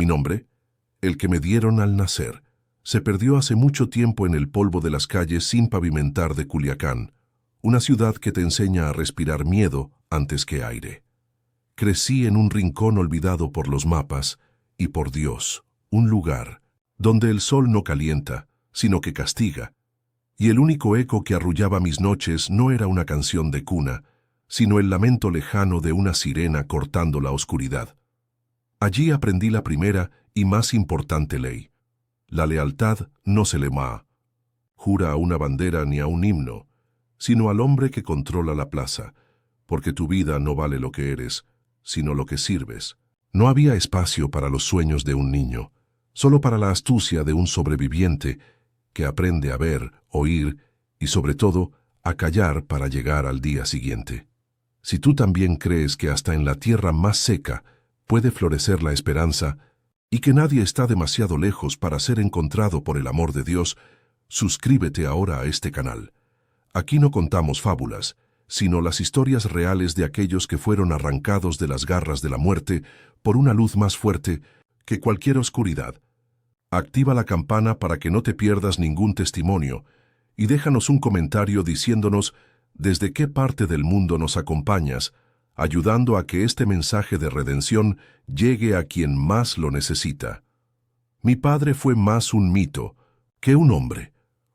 Mi nombre, el que me dieron al nacer, se perdió hace mucho tiempo en el polvo de las calles sin pavimentar de Culiacán, una ciudad que te enseña a respirar miedo antes que aire. Crecí en un rincón olvidado por los mapas y por Dios, un lugar donde el sol no calienta, sino que castiga, y el único eco que arrullaba mis noches no era una canción de cuna, sino el lamento lejano de una sirena cortando la oscuridad. Allí aprendí la primera y más importante ley. La lealtad no se le jura a una bandera ni a un himno, sino al hombre que controla la plaza, porque tu vida no vale lo que eres, sino lo que sirves. No había espacio para los sueños de un niño, solo para la astucia de un sobreviviente que aprende a ver, oír y, sobre todo, a callar para llegar al día siguiente. Si tú también crees que hasta en la tierra más seca puede florecer la esperanza y que nadie está demasiado lejos para ser encontrado por el amor de Dios, suscríbete ahora a este canal. Aquí no contamos fábulas, sino las historias reales de aquellos que fueron arrancados de las garras de la muerte por una luz más fuerte que cualquier oscuridad. Activa la campana para que no te pierdas ningún testimonio y déjanos un comentario diciéndonos desde qué parte del mundo nos acompañas, ayudando a que este mensaje de redención llegue a quien más lo necesita. Mi padre fue más un mito que un hombre,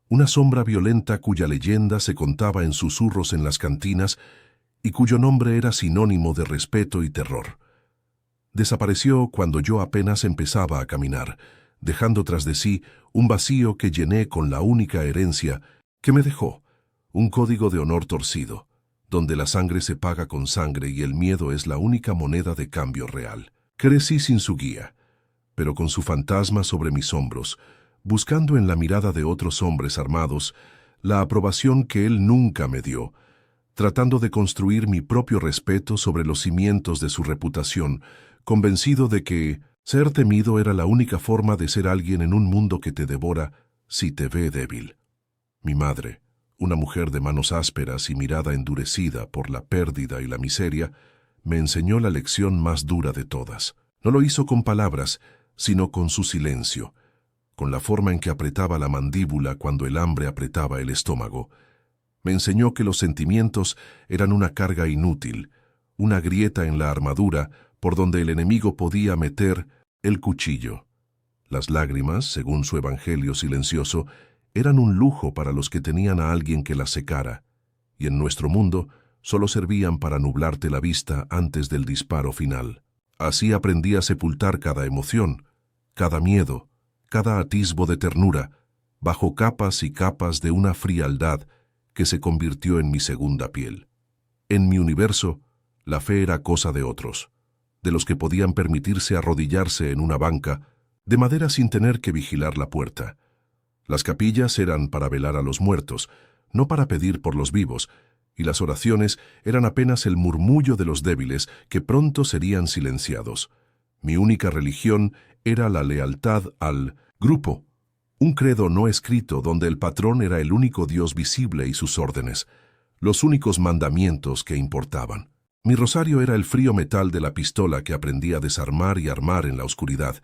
una sombra violenta cuya leyenda se contaba en susurros en las cantinas y cuyo nombre era sinónimo de respeto y terror. Desapareció cuando yo apenas empezaba a caminar, dejando tras de sí un vacío que llené con la única herencia que me dejó, un código de honor torcido, donde la sangre se paga con sangre y el miedo es la única moneda de cambio real. Crecí sin su guía, pero con su fantasma sobre mis hombros, buscando en la mirada de otros hombres armados la aprobación que él nunca me dio, tratando de construir mi propio respeto sobre los cimientos de su reputación, convencido de que ser temido era la única forma de ser alguien en un mundo que te devora si te ve débil. Mi madre, una mujer de manos ásperas y mirada endurecida por la pérdida y la miseria, me enseñó la lección más dura de todas. No lo hizo con palabras, sino con su silencio, con la forma en que apretaba la mandíbula cuando el hambre apretaba el estómago. Me enseñó que los sentimientos eran una carga inútil, una grieta en la armadura por donde el enemigo podía meter el cuchillo. Las lágrimas, según su evangelio silencioso, eran un lujo para los que tenían a alguien que las secara, y en nuestro mundo solo servían para nublarte la vista antes del disparo final. Así aprendí a sepultar cada emoción, cada miedo, cada atisbo de ternura, bajo capas y capas de una frialdad que se convirtió en mi segunda piel. En mi universo, la fe era cosa de otros, de los que podían permitirse arrodillarse en una banca de madera sin tener que vigilar la puerta. Las capillas eran para velar a los muertos, no para pedir por los vivos, y las oraciones eran apenas el murmullo de los débiles que pronto serían silenciados. Mi única religión era la lealtad al grupo, un credo no escrito donde el patrón era el único Dios visible y sus órdenes, los únicos mandamientos que importaban. Mi rosario era el frío metal de la pistola que aprendí a desarmar y armar en la oscuridad,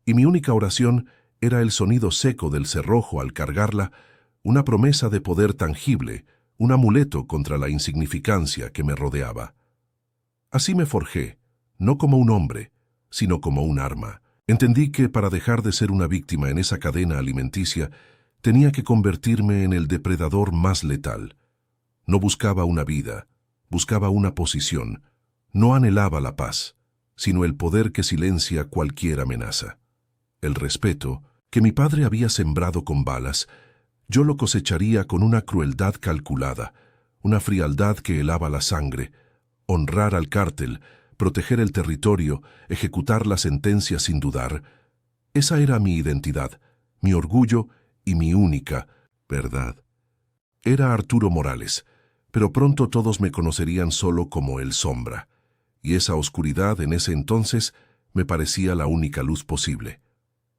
y mi única oración era el sonido seco del cerrojo al cargarla, una promesa de poder tangible, un amuleto contra la insignificancia que me rodeaba. Así me forjé, no como un hombre, sino como un arma. Entendí que para dejar de ser una víctima en esa cadena alimenticia, tenía que convertirme en el depredador más letal. No buscaba una vida, buscaba una posición. No anhelaba la paz, sino el poder que silencia cualquier amenaza. El respeto, que mi padre había sembrado con balas, yo lo cosecharía con una crueldad calculada, una frialdad que helaba la sangre, honrar al cártel, proteger el territorio, ejecutar la sentencia sin dudar. Esa era mi identidad, mi orgullo y mi única verdad. Era Arturo Morales, pero pronto todos me conocerían solo como el Sombra, y esa oscuridad en ese entonces me parecía la única luz posible.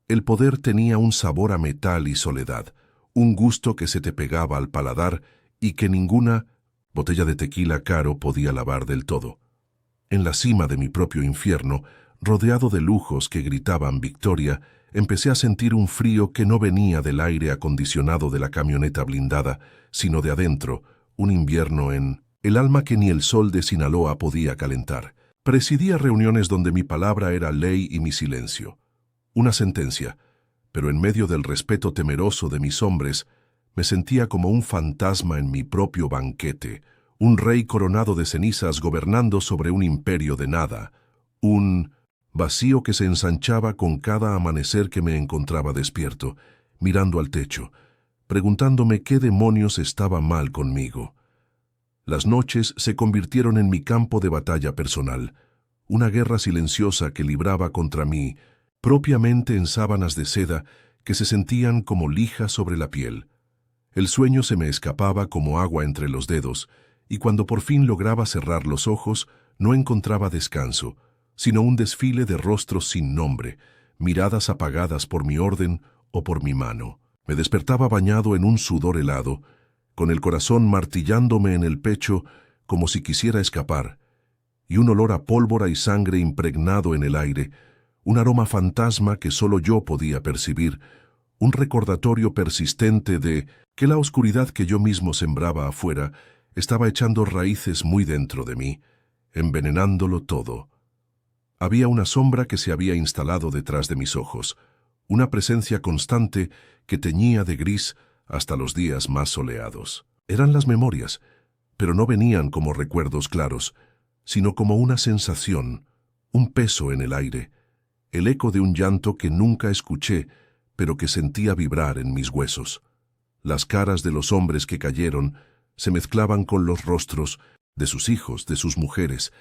El poder tenía un sabor a metal y soledad, un gusto que se te pegaba al paladar y que ninguna botella de tequila caro podía lavar del todo. En la cima de mi propio infierno, rodeado de lujos que gritaban victoria, empecé a sentir un frío que no venía del aire acondicionado de la camioneta blindada, sino de adentro, un invierno en el alma que ni el sol de Sinaloa podía calentar. Presidía reuniones donde mi palabra era ley y mi silencio. Una sentencia, pero en medio del respeto temeroso de mis hombres, me sentía como un fantasma en mi propio banquete, un rey coronado de cenizas gobernando sobre un imperio de nada, un vacío que se ensanchaba con cada amanecer que me encontraba despierto, mirando al techo, preguntándome qué demonios estaba mal conmigo. Las noches se convirtieron en mi campo de batalla personal, una guerra silenciosa que libraba contra mí, propiamente en sábanas de seda que se sentían como lija sobre la piel. El sueño se me escapaba como agua entre los dedos, y cuando por fin lograba cerrar los ojos, no encontraba descanso, sino un desfile de rostros sin nombre, miradas apagadas por mi orden o por mi mano. Me despertaba bañado en un sudor helado, con el corazón martillándome en el pecho como si quisiera escapar, y un olor a pólvora y sangre impregnado en el aire, un aroma fantasma que solo yo podía percibir, un recordatorio persistente de que la oscuridad que yo mismo sembraba afuera estaba echando raíces muy dentro de mí, envenenándolo todo. Había una sombra que se había instalado detrás de mis ojos, una presencia constante que teñía de gris hasta los días más soleados. Eran las memorias, pero no venían como recuerdos claros, sino como una sensación, un peso en el aire, el eco de un llanto que nunca escuché, pero que sentía vibrar en mis huesos. Las caras de los hombres que cayeron se mezclaban con los rostros de sus hijos, de sus mujeres,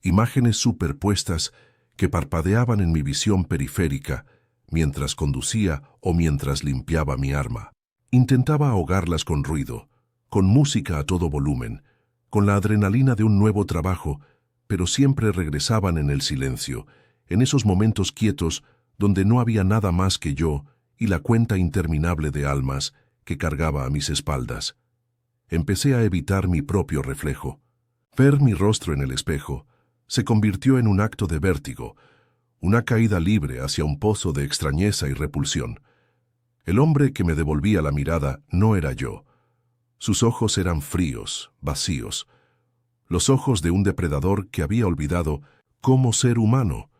imágenes superpuestas que parpadeaban en mi visión periférica mientras conducía o mientras limpiaba mi arma. Intentaba ahogarlas con ruido, con música a todo volumen, con la adrenalina de un nuevo trabajo, pero siempre regresaban en el silencio, en esos momentos quietos donde no había nada más que yo y la cuenta interminable de almas que cargaba a mis espaldas. Empecé a evitar mi propio reflejo. Ver mi rostro en el espejo se convirtió en un acto de vértigo, una caída libre hacia un pozo de extrañeza y repulsión. El hombre que me devolvía la mirada no era yo. Sus ojos eran fríos, vacíos, los ojos de un depredador que había olvidado cómo ser humano.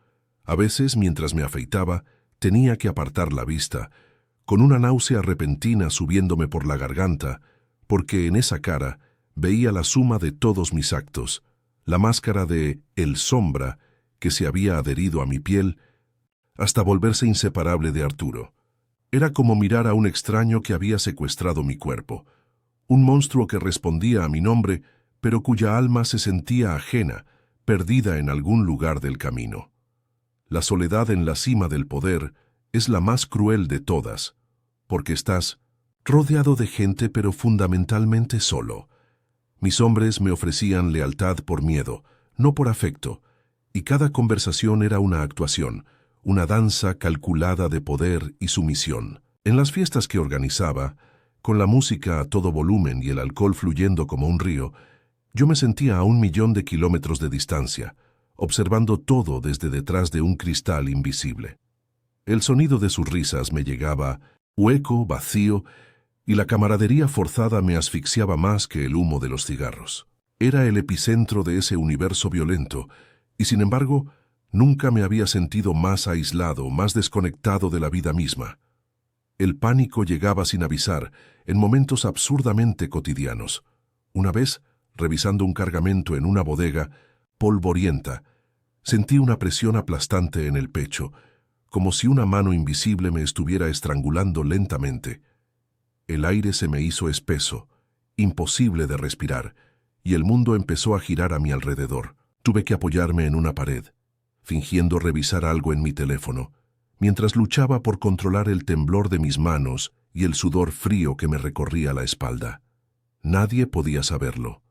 A veces, mientras me afeitaba, tenía que apartar la vista, con una náusea repentina subiéndome por la garganta, porque en esa cara veía la suma de todos mis actos, la máscara de el sombra que se había adherido a mi piel hasta volverse inseparable de Arturo. Era como mirar a un extraño que había secuestrado mi cuerpo, un monstruo que respondía a mi nombre, pero cuya alma se sentía ajena, perdida en algún lugar del camino. La soledad en la cima del poder es la más cruel de todas, porque estás rodeado de gente pero fundamentalmente solo. Mis hombres me ofrecían lealtad por miedo, no por afecto, y cada conversación era una actuación, una danza calculada de poder y sumisión. En las fiestas que organizaba, con la música a todo volumen y el alcohol fluyendo como un río, yo me sentía a 1.000.000 de kilómetros de distancia, observando todo desde detrás de un cristal invisible. El sonido de sus risas me llegaba, hueco, vacío, y la camaradería forzada me asfixiaba más que el humo de los cigarros. Era el epicentro de ese universo violento, y sin embargo, nunca me había sentido más aislado, más desconectado de la vida misma. El pánico llegaba sin avisar, en momentos absurdamente cotidianos. Una vez, revisando un cargamento en una bodega polvorienta, sentí una presión aplastante en el pecho, como si una mano invisible me estuviera estrangulando lentamente. El aire se me hizo espeso, imposible de respirar, y el mundo empezó a girar a mi alrededor. Tuve que apoyarme en una pared, fingiendo revisar algo en mi teléfono, mientras luchaba por controlar el temblor de mis manos y el sudor frío que me recorría la espalda. Nadie podía saberlo.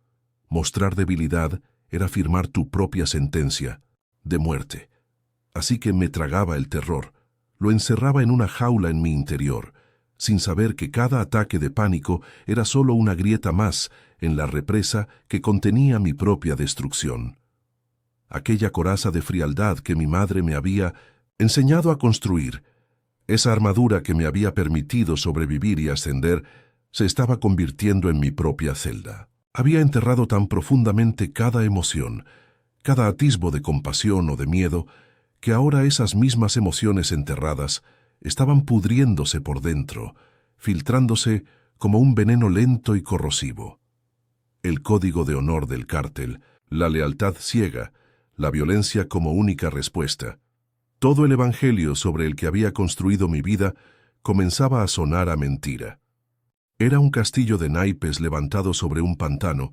Mostrar debilidad era firmar tu propia sentencia de muerte. Así que me tragaba el terror, lo encerraba en una jaula en mi interior, sin saber que cada ataque de pánico era solo una grieta más en la represa que contenía mi propia destrucción. aquella coraza de frialdad que mi madre me había enseñado a construir, esa armadura que me había permitido sobrevivir y ascender, se estaba convirtiendo en mi propia celda. Había enterrado tan profundamente cada emoción, cada atisbo de compasión o de miedo, que ahora esas mismas emociones enterradas estaban pudriéndose por dentro, filtrándose como un veneno lento y corrosivo. El código de honor del cártel, la lealtad ciega, la violencia como única respuesta. Todo el evangelio sobre el que había construido mi vida comenzaba a sonar a mentira. Era un castillo de naipes levantado sobre un pantano,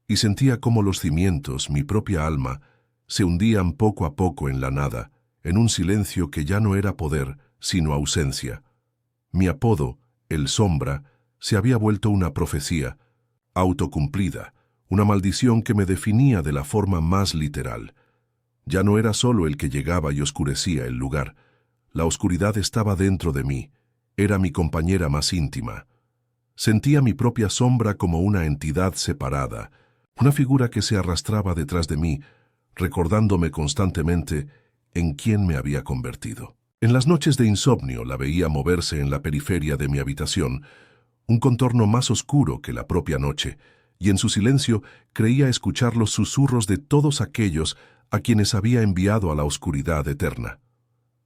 y sentía cómo los cimientos, mi propia alma, se hundían poco a poco en la nada, en un silencio que ya no era poder, sino ausencia. Mi apodo, el Sombra, se había vuelto una profecía, autocumplida, una maldición que me definía de la forma más literal. Ya no era solo el que llegaba y oscurecía el lugar. La oscuridad estaba dentro de mí, era mi compañera más íntima. Sentía mi propia sombra como una entidad separada, una figura que se arrastraba detrás de mí, recordándome constantemente en quién me había convertido. En las noches de insomnio la veía moverse en la periferia de mi habitación, un contorno más oscuro que la propia noche, y en su silencio creía escuchar los susurros de todos aquellos a quienes había enviado a la oscuridad eterna.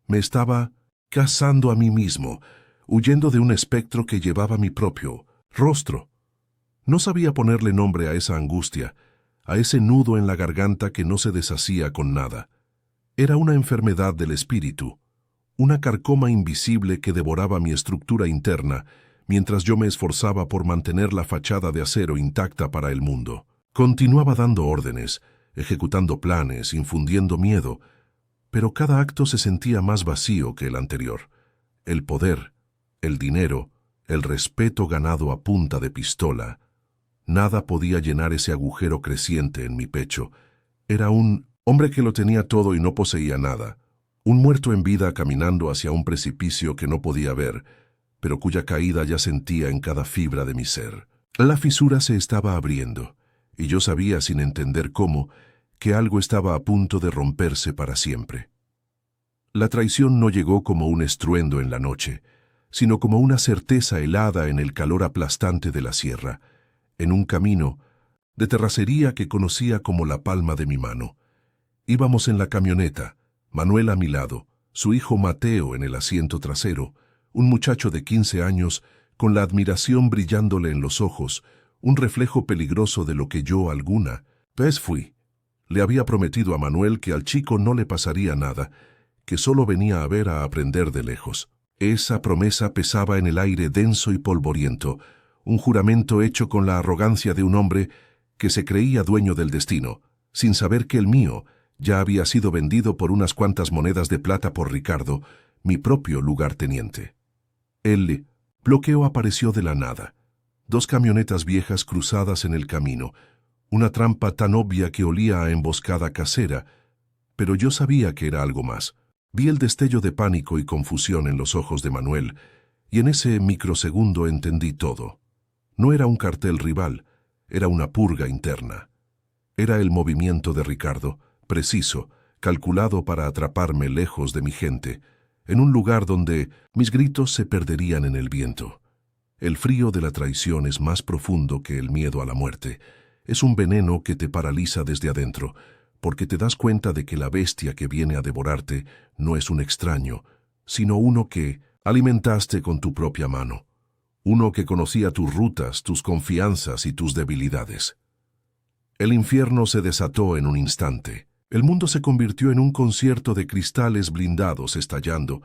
Me estaba cazando a mí mismo, huyendo de un espectro que llevaba mi propio rostro. No sabía ponerle nombre a esa angustia, a ese nudo en la garganta que no se deshacía con nada. Era una enfermedad del espíritu, una carcoma invisible que devoraba mi estructura interna, mientras yo me esforzaba por mantener la fachada de acero intacta para el mundo. Continuaba dando órdenes, ejecutando planes, infundiendo miedo, pero cada acto se sentía más vacío que el anterior. El poder, el dinero, el respeto ganado a punta de pistola. Nada podía llenar ese agujero creciente en mi pecho. Era un hombre que lo tenía todo y no poseía nada. Un muerto en vida caminando hacia un precipicio que no podía ver, pero cuya caída ya sentía en cada fibra de mi ser. La fisura se estaba abriendo, y yo sabía sin entender cómo, que algo estaba a punto de romperse para siempre. La traición no llegó como un estruendo en la noche, sino como una certeza helada en el calor aplastante de la sierra, en un camino de terracería que conocía como la palma de mi mano. Íbamos en la camioneta, Manuel a mi lado, su hijo Mateo en el asiento trasero, un muchacho de 15 años con la admiración brillándole en los ojos, un reflejo peligroso de lo que yo alguna vez fui. Le había prometido a Manuel que al chico no le pasaría nada, que solo venía a ver a aprender de lejos. Esa promesa pesaba en el aire denso y polvoriento, un juramento hecho con la arrogancia de un hombre que se creía dueño del destino, sin saber que el mío ya había sido vendido por unas cuantas monedas de plata por Ricardo, mi propio lugarteniente. El bloqueo apareció de la nada. 2 camionetas viejas cruzadas en el camino, una trampa tan obvia que olía a emboscada casera, pero yo sabía que era algo más. Vi el destello de pánico y confusión en los ojos de Manuel, y en ese microsegundo entendí todo. No era un cartel rival, era una purga interna. Era el movimiento de Ricardo, preciso, calculado para atraparme lejos de mi gente, en un lugar donde mis gritos se perderían en el viento. El frío de la traición es más profundo que el miedo a la muerte. Es un veneno que te paraliza desde adentro, porque te das cuenta de que la bestia que viene a devorarte no es un extraño, sino uno que alimentaste con tu propia mano, uno que conocía tus rutas, tus confianzas y tus debilidades. El infierno se desató en un instante. El mundo se convirtió en un concierto de cristales blindados estallando,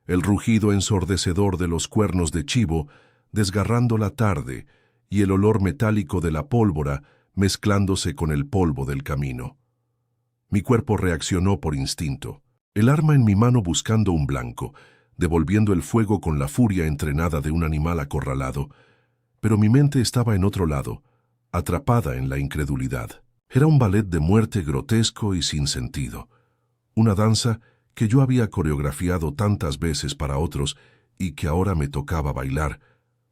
el rugido ensordecedor de los cuernos de chivo desgarrando la tarde y el olor metálico de la pólvora mezclándose con el polvo del camino. Mi cuerpo reaccionó por instinto, el arma en mi mano buscando un blanco, devolviendo el fuego con la furia entrenada de un animal acorralado, pero mi mente estaba en otro lado, atrapada en la incredulidad. Era un ballet de muerte grotesco y sin sentido, una danza que yo había coreografiado tantas veces para otros y que ahora me tocaba bailar,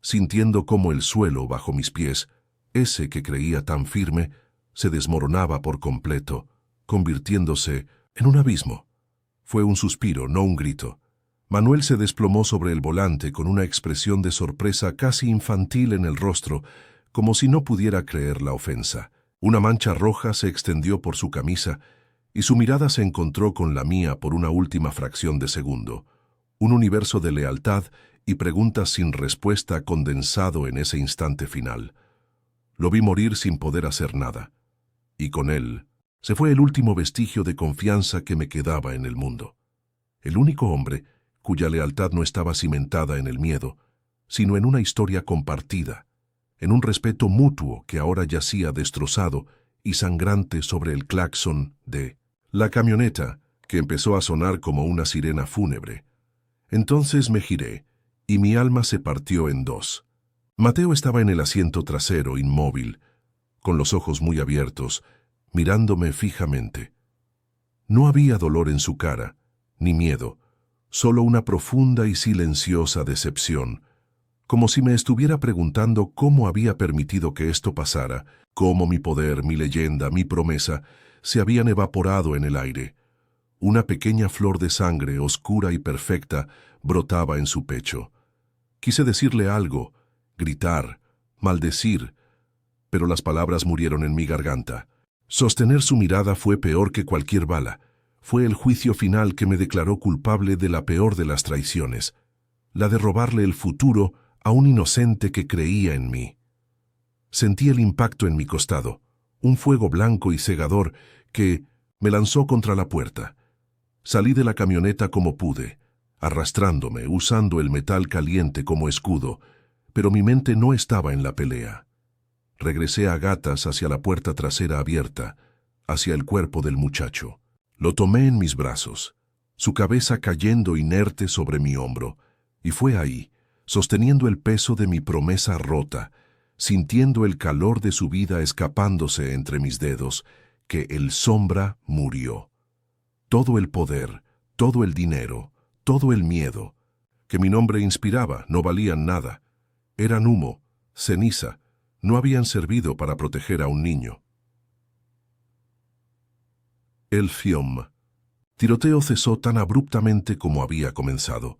sintiendo cómo el suelo bajo mis pies, ese que creía tan firme, se desmoronaba por completo, convirtiéndose en un abismo. Fue un suspiro, no un grito. Manuel se desplomó sobre el volante con una expresión de sorpresa casi infantil en el rostro, como si no pudiera creer la ofensa. Una mancha roja se extendió por su camisa y su mirada se encontró con la mía por una última fracción de segundo. Un universo de lealtad y preguntas sin respuesta condensado en ese instante final. Lo vi morir sin poder hacer nada. Y con él se fue el último vestigio de confianza que me quedaba en el mundo. El único hombre cuya lealtad no estaba cimentada en el miedo, sino en una historia compartida, en un respeto mutuo que ahora yacía destrozado y sangrante sobre el claxon de la camioneta, que empezó a sonar como una sirena fúnebre. Entonces me giré, y mi alma se partió en dos. Mateo estaba en el asiento trasero, inmóvil, con los ojos muy abiertos, mirándome fijamente. No había dolor en su cara, ni miedo, solo una profunda y silenciosa decepción, como si me estuviera preguntando cómo había permitido que esto pasara, cómo mi poder, mi leyenda, mi promesa, se habían evaporado en el aire. Una pequeña flor de sangre, oscura y perfecta, brotaba en su pecho. Quise decirle algo, gritar, maldecir, pero las palabras murieron en mi garganta. Sostener su mirada fue peor que cualquier bala. Fue el juicio final que me declaró culpable de la peor de las traiciones, la de robarle el futuro a un inocente que creía en mí. Sentí el impacto en mi costado, un fuego blanco y cegador que me lanzó contra la puerta. Salí de la camioneta como pude, arrastrándome, usando el metal caliente como escudo, pero mi mente no estaba en la pelea. Regresé a gatas hacia la puerta trasera abierta, hacia el cuerpo del muchacho. Lo tomé en mis brazos, su cabeza cayendo inerte sobre mi hombro, y fue ahí, sosteniendo el peso de mi promesa rota, sintiendo el calor de su vida escapándose entre mis dedos, que el Sombra murió. Todo el poder, todo el dinero, todo el miedo, que mi nombre inspiraba, no valían nada. Eran humo, ceniza, no habían servido para proteger a un niño. El FIOM. Tiroteo cesó tan abruptamente como había comenzado.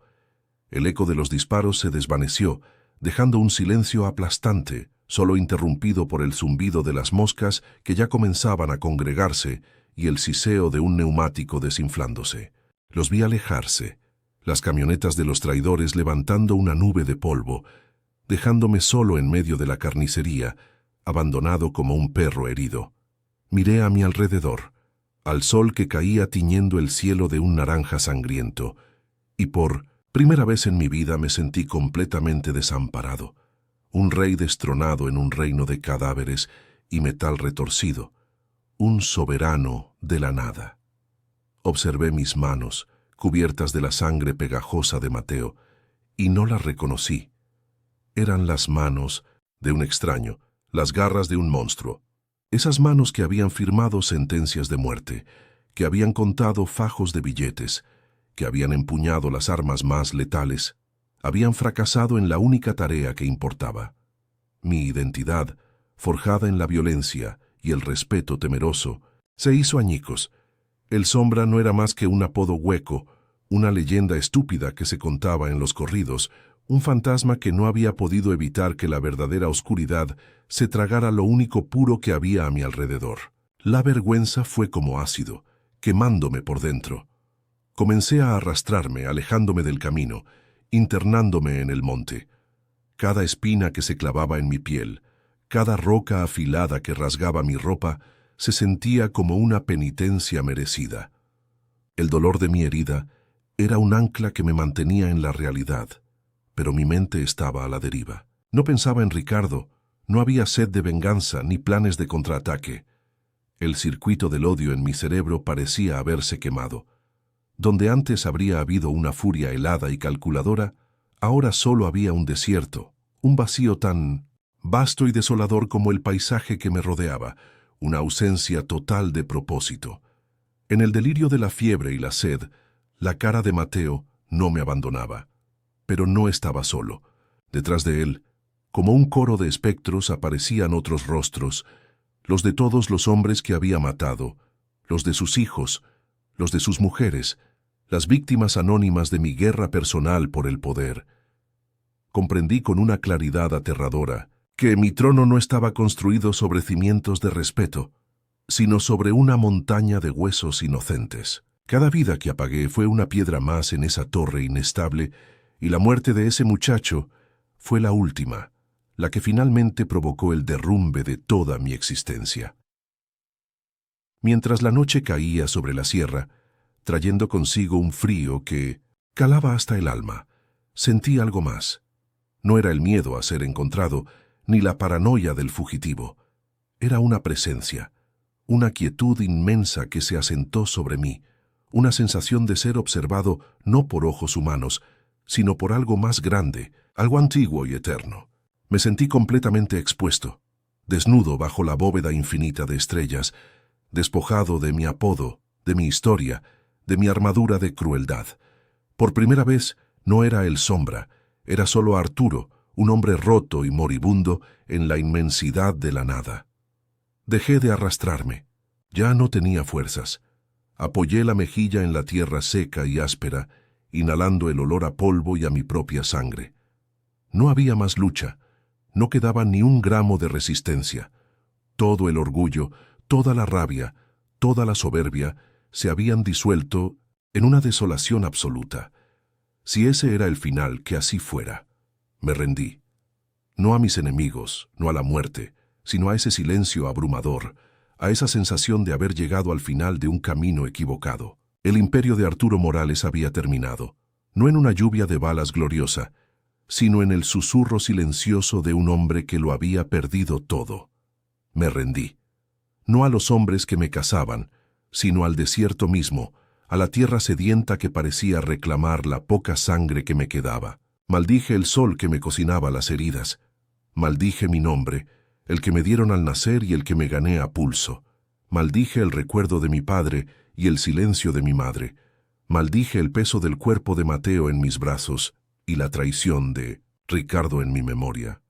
El eco de los disparos se desvaneció, dejando un silencio aplastante, solo interrumpido por el zumbido de las moscas que ya comenzaban a congregarse y el siseo de un neumático desinflándose. Los vi alejarse, las camionetas de los traidores levantando una nube de polvo, dejándome solo en medio de la carnicería, abandonado como un perro herido. Miré a mi alrededor, al sol que caía tiñendo el cielo de un naranja sangriento, y por primera vez en mi vida me sentí completamente desamparado, un rey destronado en un reino de cadáveres y metal retorcido, un soberano de la nada. Observé mis manos, cubiertas de la sangre pegajosa de Mateo, y no las reconocí. Eran las manos de un extraño, las garras de un monstruo. Esas manos que habían firmado sentencias de muerte, que habían contado fajos de billetes, que habían empuñado las armas más letales, habían fracasado en la única tarea que importaba. Mi identidad, forjada en la violencia y el respeto temeroso, se hizo añicos. El Sombra no era más que un apodo hueco, una leyenda estúpida que se contaba en los corridos, un fantasma que no había podido evitar que la verdadera oscuridad se tragara lo único puro que había a mi alrededor. La vergüenza fue como ácido, quemándome por dentro. Comencé a arrastrarme, alejándome del camino, internándome en el monte. Cada espina que se clavaba en mi piel, cada roca afilada que rasgaba mi ropa, se sentía como una penitencia merecida. El dolor de mi herida era un ancla que me mantenía en la realidad, pero mi mente estaba a la deriva. No pensaba en Ricardo, no había sed de venganza ni planes de contraataque. El circuito del odio en mi cerebro parecía haberse quemado. Donde antes habría habido una furia helada y calculadora, ahora solo había un desierto, un vacío tan vasto y desolador como el paisaje que me rodeaba, una ausencia total de propósito. En el delirio de la fiebre y la sed, la cara de Mateo no me abandonaba. Pero no estaba solo. Detrás de él, como un coro de espectros, aparecían otros rostros, los de todos los hombres que había matado, los de sus hijos, los de sus mujeres, las víctimas anónimas de mi guerra personal por el poder. Comprendí con una claridad aterradora que mi trono no estaba construido sobre cimientos de respeto, sino sobre una montaña de huesos inocentes. Cada vida que apagué fue una piedra más en esa torre inestable, y la muerte de ese muchacho fue la última, la que finalmente provocó el derrumbe de toda mi existencia. Mientras la noche caía sobre la sierra, trayendo consigo un frío que calaba hasta el alma, sentí algo más. No era el miedo a ser encontrado, ni la paranoia del fugitivo. Era una presencia, una quietud inmensa que se asentó sobre mí, una sensación de ser observado no por ojos humanos, sino por algo más grande, algo antiguo y eterno. Me sentí completamente expuesto, desnudo bajo la bóveda infinita de estrellas, despojado de mi apodo, de mi historia, de mi armadura de crueldad. Por primera vez no era el Sombra, era solo Arturo, un hombre roto y moribundo en la inmensidad de la nada. Dejé de arrastrarme. Ya no tenía fuerzas. Apoyé la mejilla en la tierra seca y áspera, inhalando el olor a polvo y a mi propia sangre. No había más lucha. No quedaba ni un gramo de resistencia. Todo el orgullo, toda la rabia, toda la soberbia se habían disuelto en una desolación absoluta. Si ese era el final, que así fuera. Me rendí. No a mis enemigos, no a la muerte, sino a ese silencio abrumador, a esa sensación de haber llegado al final de un camino equivocado. El imperio de Arturo Morales había terminado, no en una lluvia de balas gloriosa, sino en el susurro silencioso de un hombre que lo había perdido todo. Me rendí. No a los hombres que me cazaban, sino al desierto mismo, a la tierra sedienta que parecía reclamar la poca sangre que me quedaba. Maldije el sol que me cocinaba las heridas. Maldije mi nombre, el que me dieron al nacer y el que me gané a pulso. Maldije el recuerdo de mi padre y el silencio de mi madre. Maldije el peso del cuerpo de Mateo en mis brazos y la traición de Ricardo en mi memoria.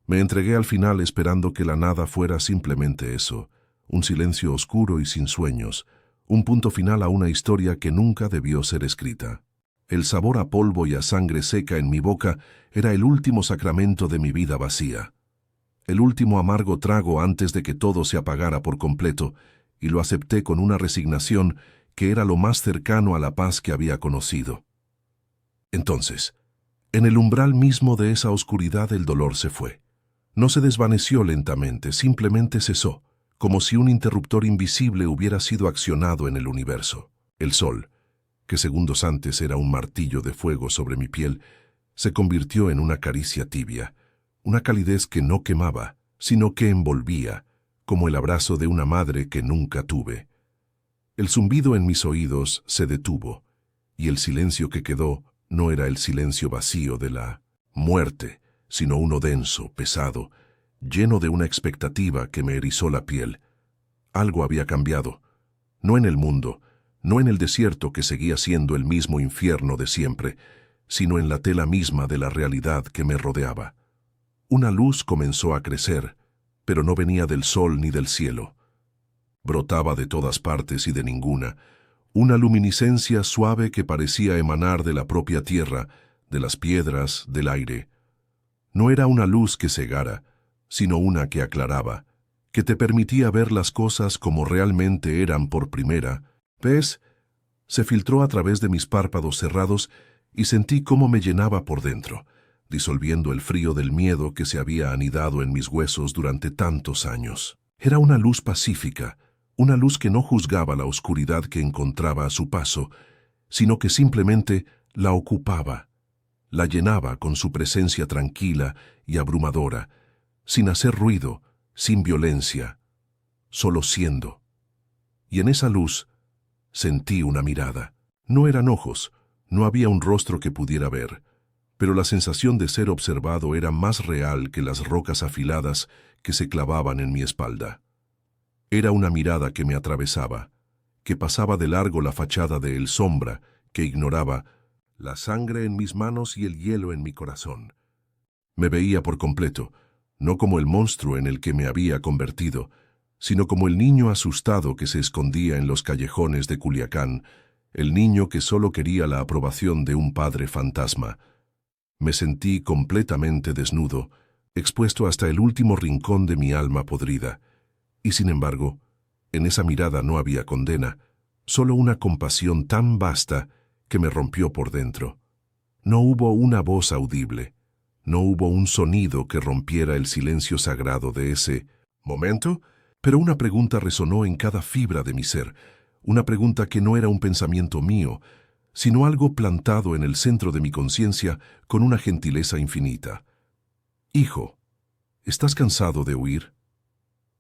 Me entregué al final esperando que la nada fuera simplemente eso, un silencio oscuro y sin sueños, un punto final a una historia que nunca debió ser escrita. El sabor a polvo y a sangre seca en mi boca era el último sacramento de mi vida vacía. El último amargo trago antes de que todo se apagara por completo, y lo acepté con una resignación que era lo más cercano a la paz que había conocido. Entonces, en el umbral mismo de esa oscuridad el dolor se fue. No se desvaneció lentamente, simplemente cesó, como si un interruptor invisible hubiera sido accionado en el universo. El sol, que segundos antes era un martillo de fuego sobre mi piel, se convirtió en una caricia tibia, una calidez que no quemaba, sino que envolvía, como el abrazo de una madre que nunca tuve. El zumbido en mis oídos se detuvo, y el silencio que quedó no era el silencio vacío de la muerte, sino uno denso, pesado, lleno de una expectativa que me erizó la piel. Algo había cambiado, no en el mundo, no en el desierto que seguía siendo el mismo infierno de siempre, sino en la tela misma de la realidad que me rodeaba. Una luz comenzó a crecer, pero no venía del sol ni del cielo. Brotaba de todas partes y de ninguna, una luminiscencia suave que parecía emanar de la propia tierra, de las piedras, del aire. No era una luz que cegara, sino una que aclaraba, que te permitía ver las cosas como realmente eran por primera vez. Se filtró a través de mis párpados cerrados y sentí cómo me llenaba por dentro, disolviendo el frío del miedo que se había anidado en mis huesos durante tantos años. Era una luz pacífica, una luz que no juzgaba la oscuridad que encontraba a su paso, sino que simplemente la ocupaba, la llenaba con su presencia tranquila y abrumadora, sin hacer ruido, sin violencia, solo siendo. Y en esa luz sentí una mirada. No eran ojos, no había un rostro que pudiera ver, pero la sensación de ser observado era más real que las rocas afiladas que se clavaban en mi espalda. Era una mirada que me atravesaba, que pasaba de largo la fachada de El Sombra, que ignoraba la sangre en mis manos y el hielo en mi corazón. Me veía por completo, no como el monstruo en el que me había convertido, sino como el niño asustado que se escondía en los callejones de Culiacán, el niño que solo quería la aprobación de un padre fantasma. Me sentí completamente desnudo, expuesto hasta el último rincón de mi alma podrida, y sin embargo, en esa mirada no había condena, solo una compasión tan vasta que me rompió por dentro. No hubo una voz audible, no hubo un sonido que rompiera el silencio sagrado de ese momento, pero una pregunta resonó en cada fibra de mi ser, una pregunta que no era un pensamiento mío, sino algo plantado en el centro de mi conciencia con una gentileza infinita. Hijo, ¿estás cansado de huir?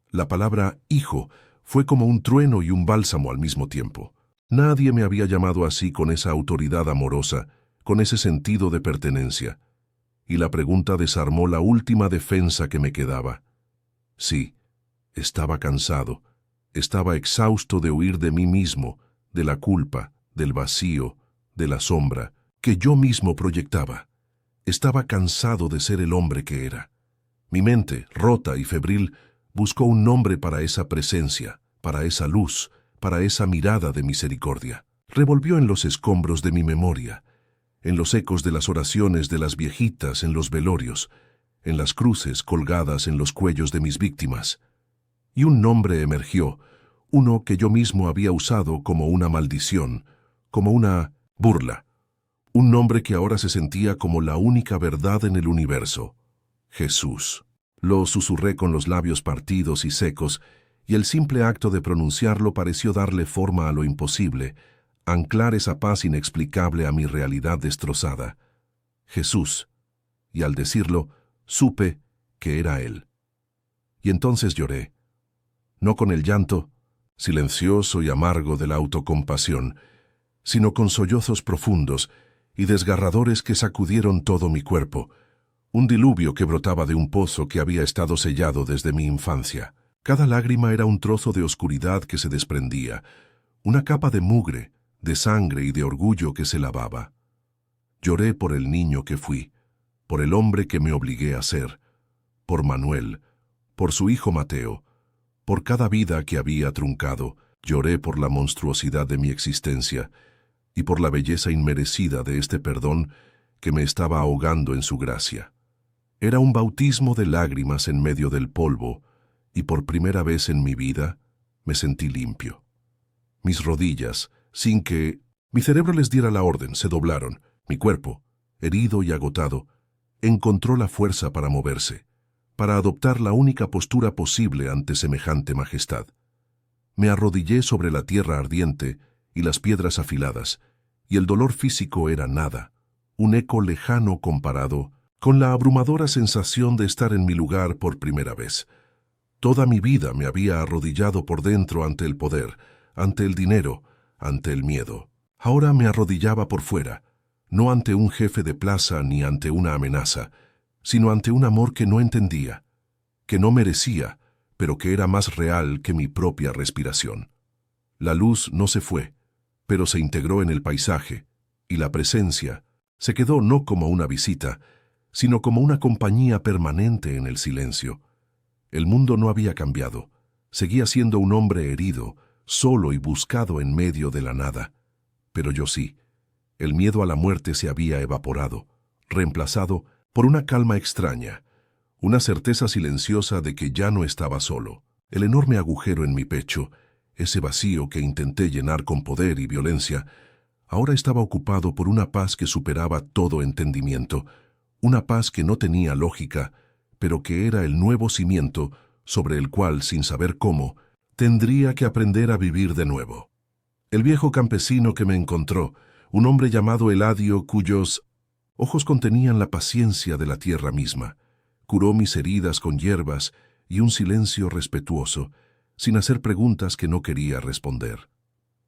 La palabra hijo fue como un trueno y un bálsamo al mismo tiempo. Nadie me había llamado así con esa autoridad amorosa, con ese sentido de pertenencia. Y la pregunta desarmó la última defensa que me quedaba. Sí, estaba cansado, estaba exhausto de huir de mí mismo, de la culpa, del vacío, de la sombra, que yo mismo proyectaba. Estaba cansado de ser el hombre que era. Mi mente, rota y febril, buscó un nombre para esa presencia, para esa luz, para esa mirada de misericordia. Revolvió en los escombros de mi memoria, en los ecos de las oraciones de las viejitas en los velorios, en las cruces colgadas en los cuellos de mis víctimas. Y un nombre emergió, uno que yo mismo había usado como una maldición, como una burla. Un nombre que ahora se sentía como la única verdad en el universo. Jesús. Lo susurré con los labios partidos y secos, y el simple acto de pronunciarlo pareció darle forma a lo imposible, anclar esa paz inexplicable a mi realidad destrozada. Jesús. Y al decirlo, supe que era Él. Y entonces lloré. No con el llanto, silencioso y amargo de la autocompasión, sino con sollozos profundos y desgarradores que sacudieron todo mi cuerpo, un diluvio que brotaba de un pozo que había estado sellado desde mi infancia. Cada lágrima era un trozo de oscuridad que se desprendía, una capa de mugre, de sangre y de orgullo que se lavaba. Lloré por el niño que fui, por el hombre que me obligué a ser, por Manuel, por su hijo Mateo, por cada vida que había truncado. Lloré por la monstruosidad de mi existencia y por la belleza inmerecida de este perdón que me estaba ahogando en su gracia. Era un bautismo de lágrimas en medio del polvo, y por primera vez en mi vida me sentí limpio. Mis rodillas, sin que mi cerebro les diera la orden, se doblaron. Mi cuerpo, herido y agotado, encontró la fuerza para moverse, para adoptar la única postura posible ante semejante majestad. Me arrodillé sobre la tierra ardiente y las piedras afiladas, y el dolor físico era nada, un eco lejano comparado con la abrumadora sensación de estar en mi lugar por primera vez. Toda mi vida me había arrodillado por dentro ante el poder, ante el dinero, ante el miedo. Ahora me arrodillaba por fuera, no ante un jefe de plaza ni ante una amenaza, sino ante un amor que no entendía, que no merecía, pero que era más real que mi propia respiración. La luz no se fue, pero se integró en el paisaje, y la presencia se quedó no como una visita, sino como una compañía permanente en el silencio. El mundo no había cambiado, seguía siendo un hombre herido, solo y buscado en medio de la nada. Pero yo sí, el miedo a la muerte se había evaporado, reemplazado por una calma extraña, una certeza silenciosa de que ya no estaba solo. El enorme agujero en mi pecho, ese vacío que intenté llenar con poder y violencia, ahora estaba ocupado por una paz que superaba todo entendimiento, una paz que no tenía lógica, pero que era el nuevo cimiento sobre el cual, sin saber cómo, tendría que aprender a vivir de nuevo. El viejo campesino que me encontró, un hombre llamado Eladio, cuyos ojos contenían la paciencia de la tierra misma, curó mis heridas con hierbas y un silencio respetuoso, sin hacer preguntas que no quería responder.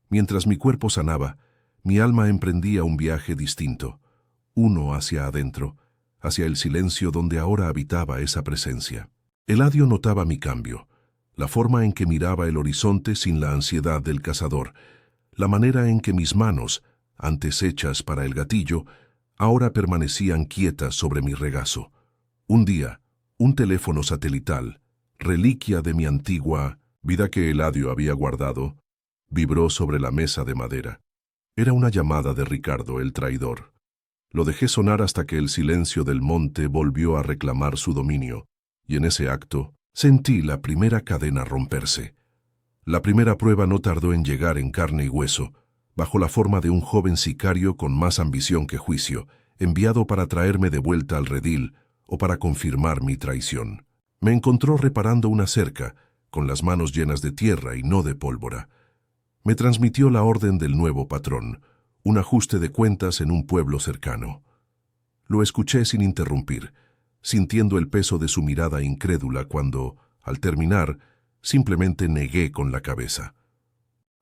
Mientras mi cuerpo sanaba, mi alma emprendía un viaje distinto, uno hacia adentro, hacia el silencio donde ahora habitaba esa presencia. Eladio notaba mi cambio, la forma en que miraba el horizonte sin la ansiedad del cazador, la manera en que mis manos, antes hechas para el gatillo, ahora permanecían quietas sobre mi regazo. Un día, un teléfono satelital, reliquia de mi antigua Vida que Eladio había guardado, vibró sobre la mesa de madera. Era una llamada de Ricardo, el traidor. Lo dejé sonar hasta que el silencio del monte volvió a reclamar su dominio, y en ese acto sentí la primera cadena romperse. La primera prueba no tardó en llegar en carne y hueso, bajo la forma de un joven sicario con más ambición que juicio, enviado para traerme de vuelta al redil o para confirmar mi traición. Me encontró reparando una cerca, con las manos llenas de tierra y no de pólvora. Me transmitió la orden del nuevo patrón, un ajuste de cuentas en un pueblo cercano. Lo escuché sin interrumpir, sintiendo el peso de su mirada incrédula cuando, al terminar, simplemente negué con la cabeza.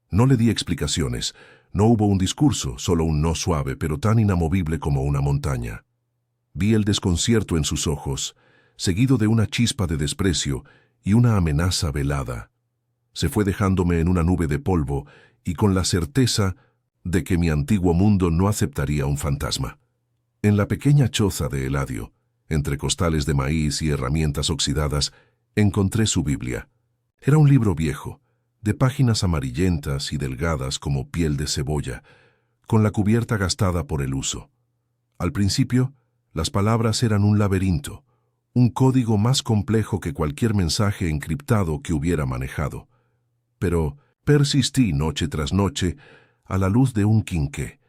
No le di explicaciones, no hubo un discurso, solo un no suave, pero tan inamovible como una montaña. Vi el desconcierto en sus ojos, seguido de una chispa de desprecio y una amenaza velada. Se fue dejándome en una nube de polvo y con la certeza de que mi antiguo mundo no aceptaría un fantasma. En la pequeña choza de Eladio, entre costales de maíz y herramientas oxidadas, encontré su Biblia. Era un libro viejo, de páginas amarillentas y delgadas como piel de cebolla, con la cubierta gastada por el uso. Al principio, las palabras eran un laberinto, un código más complejo que cualquier mensaje encriptado que hubiera manejado. Pero persistí noche tras noche a la luz de un quinqué,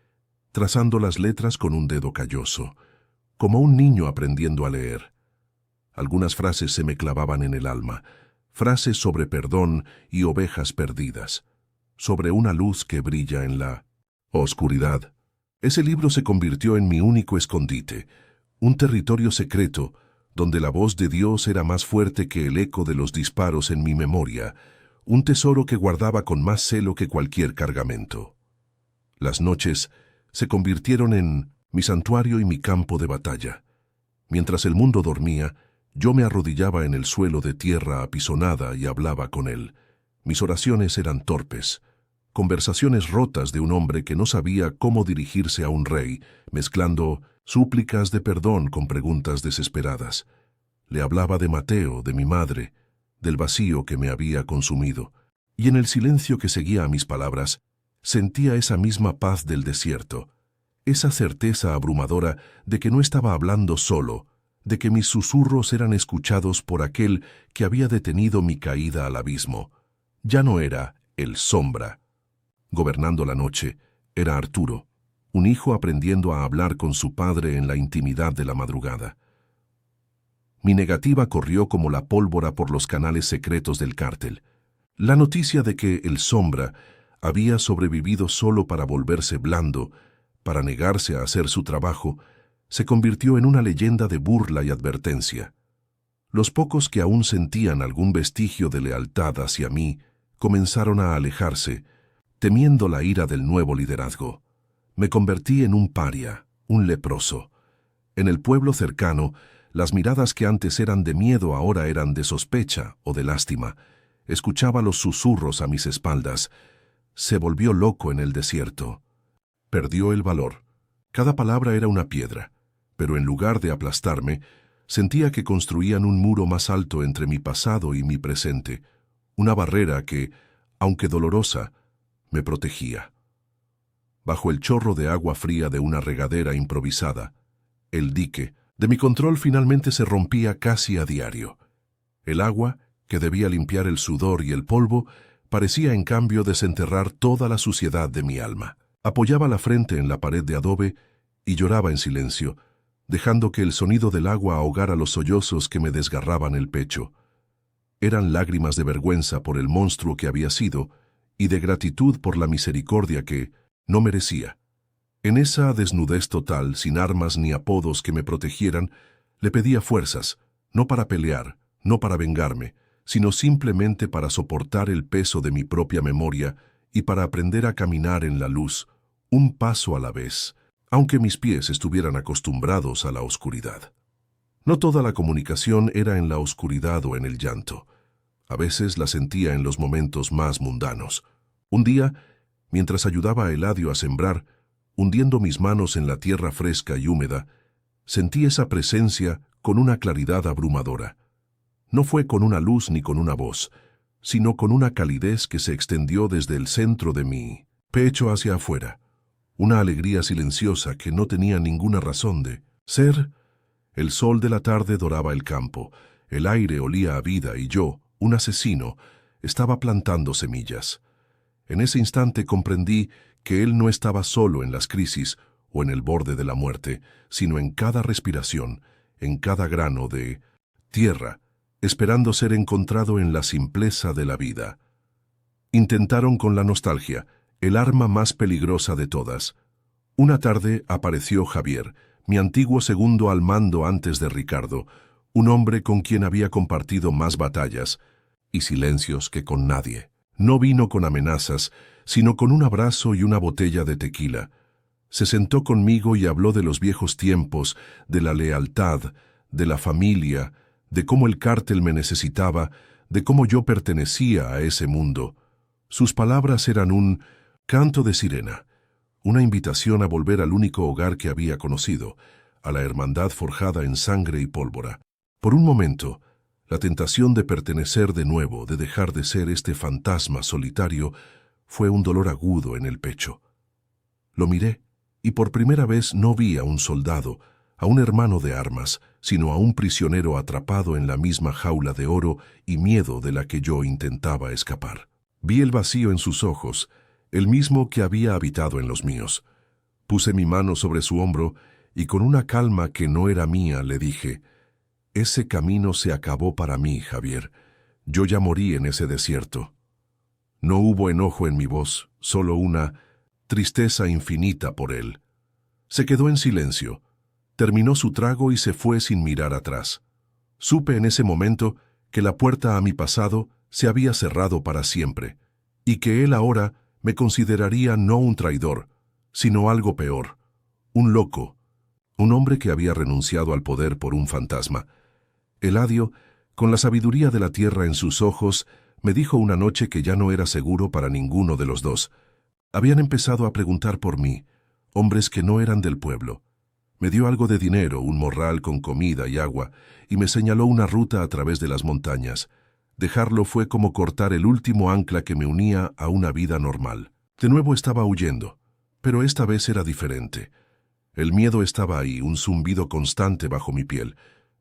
trazando las letras con un dedo calloso, como un niño aprendiendo a leer. Algunas frases se me clavaban en el alma, frases sobre perdón y ovejas perdidas, sobre una luz que brilla en la oscuridad. Ese libro se convirtió en mi único escondite, un territorio secreto donde la voz de Dios era más fuerte que el eco de los disparos en mi memoria, un tesoro que guardaba con más celo que cualquier cargamento. Las noches se convirtieron en mi santuario y mi campo de batalla. Mientras el mundo dormía, yo me arrodillaba en el suelo de tierra apisonada y hablaba con él. Mis oraciones eran torpes, conversaciones rotas de un hombre que no sabía cómo dirigirse a un rey, mezclando súplicas de perdón con preguntas desesperadas. Le hablaba de Mateo, de mi madre, del vacío que me había consumido, y en el silencio que seguía a mis palabras, sentía esa misma paz del desierto, esa certeza abrumadora de que no estaba hablando solo, de que mis susurros eran escuchados por aquel que había detenido mi caída al abismo. Ya no era el sombra. Gobernando la noche, era Arturo, un hijo aprendiendo a hablar con su padre en la intimidad de la madrugada. Mi negativa corrió como la pólvora por los canales secretos del cártel. La noticia de que el sombra había sobrevivido solo para volverse blando, para negarse a hacer su trabajo, se convirtió en una leyenda de burla y advertencia. Los pocos que aún sentían algún vestigio de lealtad hacia mí comenzaron a alejarse, temiendo la ira del nuevo liderazgo. Me convertí en un paria, un leproso. En el pueblo cercano, las miradas que antes eran de miedo ahora eran de sospecha o de lástima. Escuchaba los susurros a mis espaldas. Se volvió loco en el desierto. Perdió el valor. Cada palabra era una piedra, pero en lugar de aplastarme, sentía que construían un muro más alto entre mi pasado y mi presente, una barrera que, aunque dolorosa, me protegía. Bajo el chorro de agua fría de una regadera improvisada, el dique de mi control finalmente se rompía casi a diario. El agua, que debía limpiar el sudor y el polvo, parecía en cambio desenterrar toda la suciedad de mi alma. Apoyaba la frente en la pared de adobe y lloraba en silencio, dejando que el sonido del agua ahogara los sollozos que me desgarraban el pecho. Eran lágrimas de vergüenza por el monstruo que había sido y de gratitud por la misericordia que no merecía. En esa desnudez total, sin armas ni apodos que me protegieran, le pedía fuerzas, no para pelear, no para vengarme, sino simplemente para soportar el peso de mi propia memoria y para aprender a caminar en la luz, un paso a la vez, aunque mis pies estuvieran acostumbrados a la oscuridad. No toda la comunicación era en la oscuridad o en el llanto. A veces la sentía en los momentos más mundanos. Un día, mientras ayudaba a Eladio a sembrar, hundiendo mis manos en la tierra fresca y húmeda, sentí esa presencia con una claridad abrumadora. No fue con una luz ni con una voz, sino con una calidez que se extendió desde el centro de mi pecho hacia afuera. Una alegría silenciosa que no tenía ninguna razón de ser. El sol de la tarde doraba el campo, el aire olía a vida y yo, un asesino, estaba plantando semillas. En ese instante comprendí que él no estaba solo en las crisis o en el borde de la muerte, sino en cada respiración, en cada grano de tierra, esperando ser encontrado en la simpleza de la vida. Intentaron con la nostalgia, el arma más peligrosa de todas. Una tarde apareció Javier, mi antiguo segundo al mando antes de Ricardo, un hombre con quien había compartido más batallas y silencios que con nadie. No vino con amenazas, sino con un abrazo y una botella de tequila. Se sentó conmigo y habló de los viejos tiempos, de la lealtad, de la familia, de cómo el cártel me necesitaba, de cómo yo pertenecía a ese mundo. Sus palabras eran un canto de sirena, una invitación a volver al único hogar que había conocido, a la hermandad forjada en sangre y pólvora. Por un momento, la tentación de pertenecer de nuevo, de dejar de ser este fantasma solitario, fue un dolor agudo en el pecho. Lo miré, y por primera vez no vi a un soldado, a un hermano de armas, sino a un prisionero atrapado en la misma jaula de oro y miedo de la que yo intentaba escapar. Vi el vacío en sus ojos, el mismo que había habitado en los míos. Puse mi mano sobre su hombro y con una calma que no era mía le dije: «Ese camino se acabó para mí, Javier. Yo ya morí en ese desierto». No hubo enojo en mi voz, solo una tristeza infinita por él. Se quedó en silencio, terminó su trago y se fue sin mirar atrás. Supe en ese momento que la puerta a mi pasado se había cerrado para siempre, y que él ahora me consideraría no un traidor, sino algo peor, un loco, un hombre que había renunciado al poder por un fantasma. Eladio, con la sabiduría de la tierra en sus ojos, me dijo una noche que ya no era seguro para ninguno de los dos. Habían empezado a preguntar por mí, hombres que no eran del pueblo. Me dio algo de dinero, un morral con comida y agua, y me señaló una ruta a través de las montañas. Dejarlo fue como cortar el último ancla que me unía a una vida normal. De nuevo estaba huyendo, pero esta vez era diferente. El miedo estaba ahí, un zumbido constante bajo mi piel,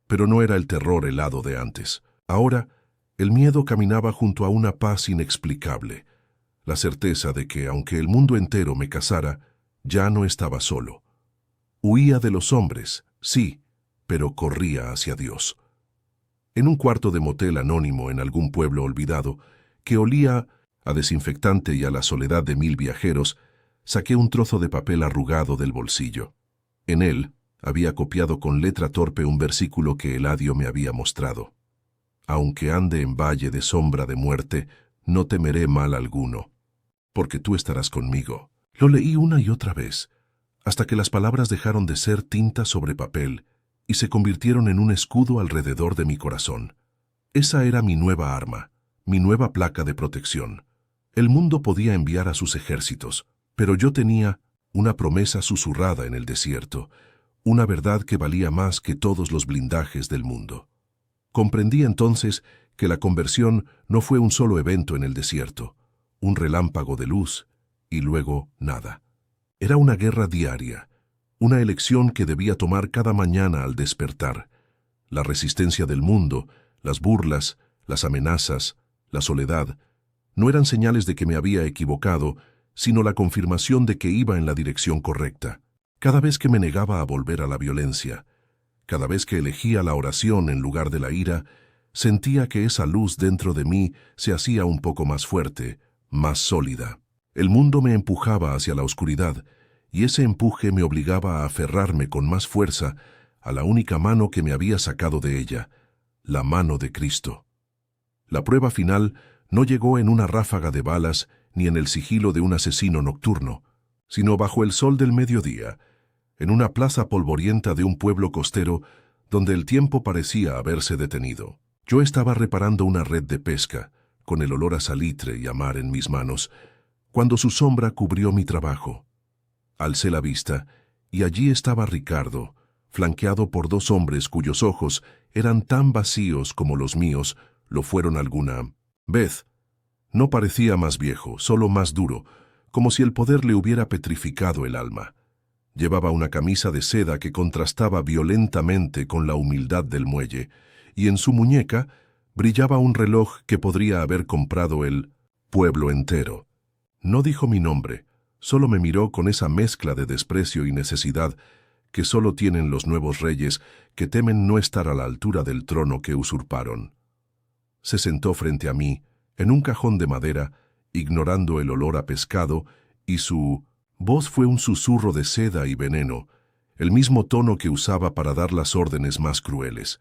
pero no era el terror helado de antes. Ahora, el miedo caminaba junto a una paz inexplicable, la certeza de que, aunque el mundo entero me cazara, ya no estaba solo. Huía de los hombres, sí, pero corría hacia Dios. En un cuarto de motel anónimo en algún pueblo olvidado, que olía a desinfectante y a la soledad de 1000 viajeros, saqué un trozo de papel arrugado del bolsillo. En él había copiado con letra torpe un versículo que Eladio me había mostrado. Aunque ande en valle de sombra de muerte, no temeré mal alguno, porque tú estarás conmigo. Lo leí una y otra vez, hasta que las palabras dejaron de ser tinta sobre papel y se convirtieron en un escudo alrededor de mi corazón. Esa era mi nueva arma, mi nueva placa de protección. El mundo podía enviar a sus ejércitos, pero yo tenía una promesa susurrada en el desierto, una verdad que valía más que todos los blindajes del mundo. Comprendí entonces que la conversión no fue un solo evento en el desierto, un relámpago de luz y luego nada. Era una guerra diaria, una elección que debía tomar cada mañana al despertar. La resistencia del mundo, las burlas, las amenazas, la soledad, no eran señales de que me había equivocado, sino la confirmación de que iba en la dirección correcta. Cada vez que me negaba a volver a la violencia, cada vez que elegía la oración en lugar de la ira, sentía que esa luz dentro de mí se hacía un poco más fuerte, más sólida. El mundo me empujaba hacia la oscuridad, y ese empuje me obligaba a aferrarme con más fuerza a la única mano que me había sacado de ella, la mano de Cristo. La prueba final no llegó en una ráfaga de balas ni en el sigilo de un asesino nocturno, sino bajo el sol del mediodía, en una plaza polvorienta de un pueblo costero donde el tiempo parecía haberse detenido. Yo estaba reparando una red de pesca, con el olor a salitre y a mar en mis manos, cuando su sombra cubrió mi trabajo. Alcé la vista, y allí estaba Ricardo, flanqueado por 2 hombres cuyos ojos eran tan vacíos como los míos lo fueron alguna vez No parecía más viejo, solo más duro, como si el poder le hubiera petrificado el alma. Llevaba una camisa de seda que contrastaba violentamente con la humildad del muelle, y en su muñeca brillaba un reloj que podría haber comprado el pueblo entero. No dijo mi nombre, solo me miró con esa mezcla de desprecio y necesidad que solo tienen los nuevos reyes que temen no estar a la altura del trono que usurparon. Se sentó frente a mí, en un cajón de madera, ignorando el olor a pescado, y su voz fue un susurro de seda y veneno, el mismo tono que usaba para dar las órdenes más crueles.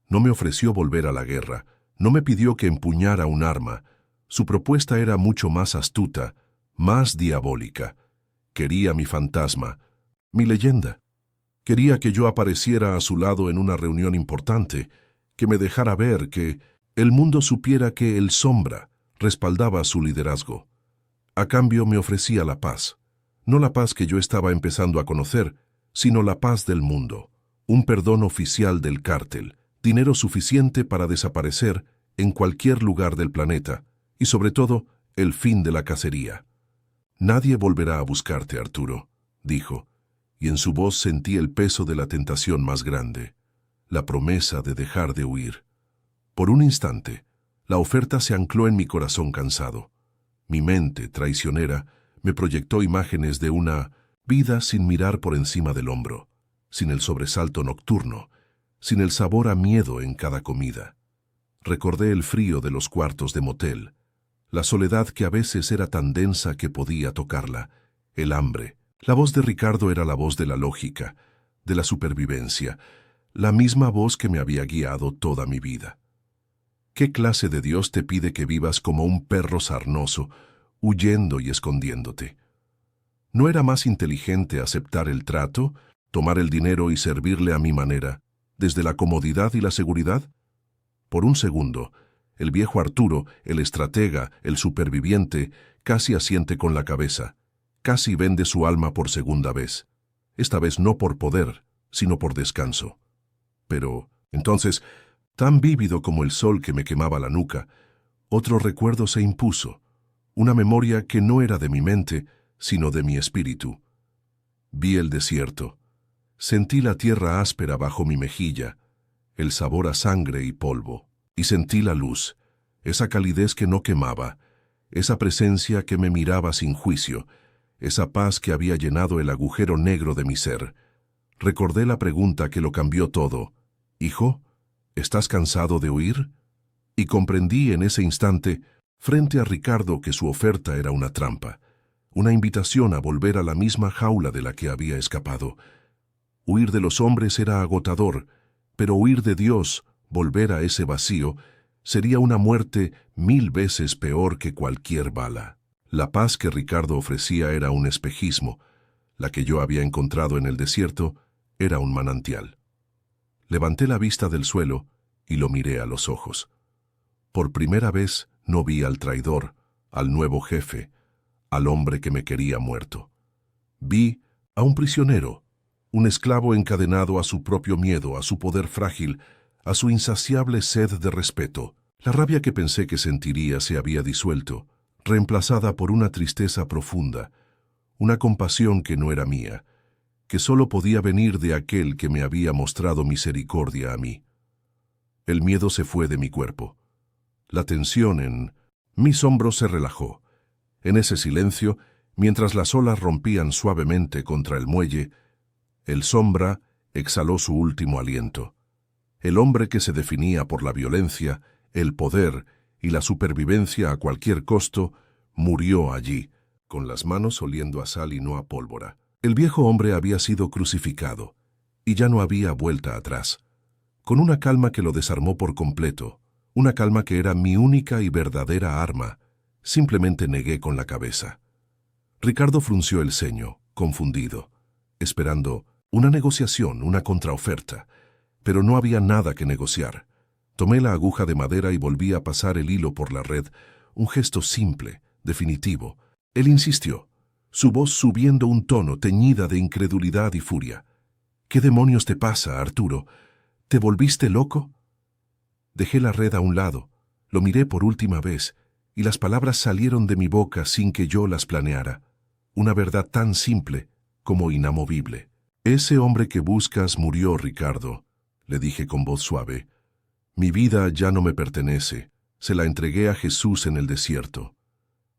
No me ofreció volver a la guerra, no me pidió que empuñara un arma. Su propuesta era mucho más astuta, más diabólica. Quería mi fantasma, mi leyenda. Quería que yo apareciera a su lado en una reunión importante, que me dejara ver, que el mundo supiera que el Sombra respaldaba su liderazgo. A cambio me ofrecía la paz. No la paz que yo estaba empezando a conocer, sino la paz del mundo. Un perdón oficial del cártel, dinero suficiente para desaparecer en cualquier lugar del planeta, y sobre todo, el fin de la cacería. «Nadie volverá a buscarte, Arturo», dijo, y en su voz sentí el peso de la tentación más grande, la promesa de dejar de huir. Por un instante, la oferta se ancló en mi corazón cansado. Mi mente, traicionera, me proyectó imágenes de una vida sin mirar por encima del hombro, sin el sobresalto nocturno, sin el sabor a miedo en cada comida. Recordé el frío de los cuartos de motel, la soledad que a veces era tan densa que podía tocarla, el hambre. La voz de Ricardo era la voz de la lógica, de la supervivencia, la misma voz que me había guiado toda mi vida. ¿Qué clase de Dios te pide que vivas como un perro sarnoso, huyendo y escondiéndote? ¿No era más inteligente aceptar el trato, tomar el dinero y servirle a mi manera, desde la comodidad y la seguridad? Por un segundo, el viejo Arturo, el estratega, el superviviente, casi asiente con la cabeza. Casi vende su alma por segunda vez. Esta vez no por poder, sino por descanso. Pero, entonces, tan vívido como el sol que me quemaba la nuca, otro recuerdo se impuso, una memoria que no era de mi mente, sino de mi espíritu. Vi el desierto. Sentí la tierra áspera bajo mi mejilla, el sabor a sangre y polvo, y sentí la luz, esa calidez que no quemaba, esa presencia que me miraba sin juicio, esa paz que había llenado el agujero negro de mi ser. Recordé la pregunta que lo cambió todo. «Hijo, ¿estás cansado de huir?» Y comprendí en ese instante, frente a Ricardo, que su oferta era una trampa, una invitación a volver a la misma jaula de la que había escapado. Huir de los hombres era agotador, pero huir de Dios, volver a ese vacío, sería una muerte 1000 veces peor que cualquier bala. La paz que Ricardo ofrecía era un espejismo, la que yo había encontrado en el desierto era un manantial. Levanté la vista del suelo y lo miré a los ojos. Por primera vez no vi al traidor, al nuevo jefe, al hombre que me quería muerto. Vi a un prisionero, un esclavo encadenado a su propio miedo, a su poder frágil, a su insaciable sed de respeto. La rabia que pensé que sentiría se había disuelto, reemplazada por una tristeza profunda, una compasión que no era mía, que solo podía venir de aquel que me había mostrado misericordia a mí. El miedo se fue de mi cuerpo. La tensión en mis hombros se relajó. En ese silencio, mientras las olas rompían suavemente contra el muelle, el Sombra exhaló su último aliento. El hombre que se definía por la violencia, el poder y la supervivencia a cualquier costo, murió allí, con las manos oliendo a sal y no a pólvora. El viejo hombre había sido crucificado, y ya no había vuelta atrás. Con una calma que lo desarmó por completo, una calma que era mi única y verdadera arma, simplemente negué con la cabeza. Ricardo frunció el ceño, confundido, esperando una negociación, una contraoferta, pero no había nada que negociar. Tomé la aguja de madera y volví a pasar el hilo por la red, un gesto simple, definitivo. Él insistió, su voz subiendo un tono teñida de incredulidad y furia. «¿Qué demonios te pasa, Arturo? ¿Te volviste loco?» Dejé la red a un lado, lo miré por última vez, y las palabras salieron de mi boca sin que yo las planeara. Una verdad tan simple como inamovible. «Ese hombre que buscas murió, Ricardo», le dije con voz suave. «Mi vida ya no me pertenece. Se la entregué a Jesús en el desierto».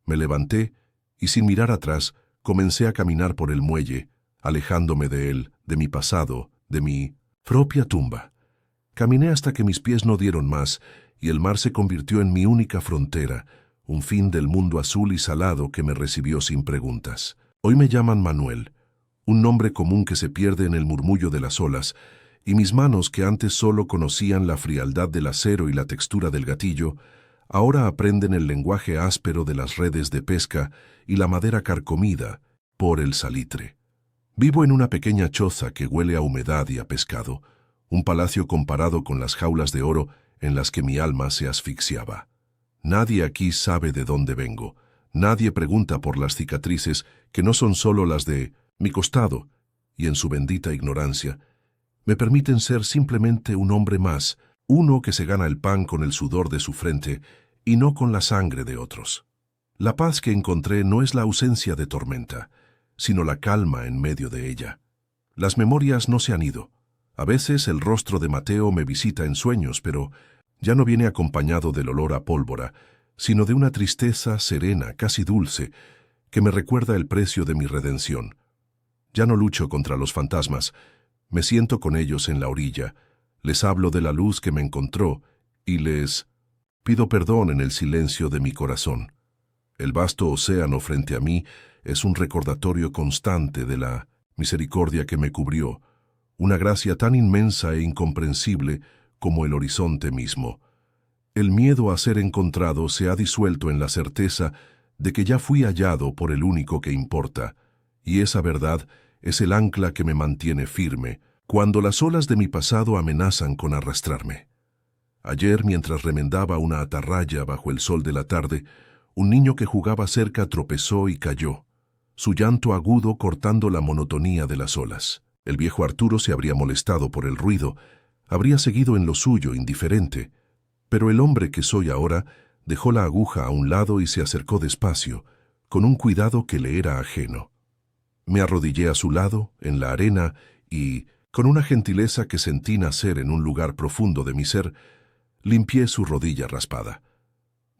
Me levanté y sin mirar atrás comencé a caminar por el muelle, alejándome de él, de mi pasado, de mi propia tumba. Caminé hasta que mis pies no dieron más y el mar se convirtió en mi única frontera, un fin del mundo azul y salado que me recibió sin preguntas. Hoy me llaman Manuel, un nombre común que se pierde en el murmullo de las olas, y mis manos, que antes solo conocían la frialdad del acero y la textura del gatillo, ahora aprenden el lenguaje áspero de las redes de pesca y la madera carcomida por el salitre. Vivo en una pequeña choza que huele a humedad y a pescado, un palacio comparado con las jaulas de oro en las que mi alma se asfixiaba. Nadie aquí sabe de dónde vengo. Nadie pregunta por las cicatrices que no son solo las de mi costado, y en su bendita ignorancia me permiten ser simplemente un hombre más, uno que se gana el pan con el sudor de su frente y no con la sangre de otros. La paz que encontré no es la ausencia de tormenta, sino la calma en medio de ella. Las memorias no se han ido. A veces el rostro de Mateo me visita en sueños, pero ya no viene acompañado del olor a pólvora, sino de una tristeza serena, casi dulce, que me recuerda el precio de mi redención. Ya no lucho contra los fantasmas, me siento con ellos en la orilla, les hablo de la luz que me encontró y les pido perdón en el silencio de mi corazón. El vasto océano frente a mí es un recordatorio constante de la misericordia que me cubrió, una gracia tan inmensa e incomprensible como el horizonte mismo. El miedo a ser encontrado se ha disuelto en la certeza de que ya fui hallado por el único que importa, y esa verdad es el ancla que me mantiene firme cuando las olas de mi pasado amenazan con arrastrarme. Ayer, mientras remendaba una atarraya bajo el sol de la tarde, un niño que jugaba cerca tropezó y cayó, su llanto agudo cortando la monotonía de las olas. El viejo Arturo se habría molestado por el ruido, habría seguido en lo suyo, indiferente, pero el hombre que soy ahora dejó la aguja a un lado y se acercó despacio, con un cuidado que le era ajeno. Me arrodillé a su lado, en la arena, y, con una gentileza que sentí nacer en un lugar profundo de mi ser, limpié su rodilla raspada.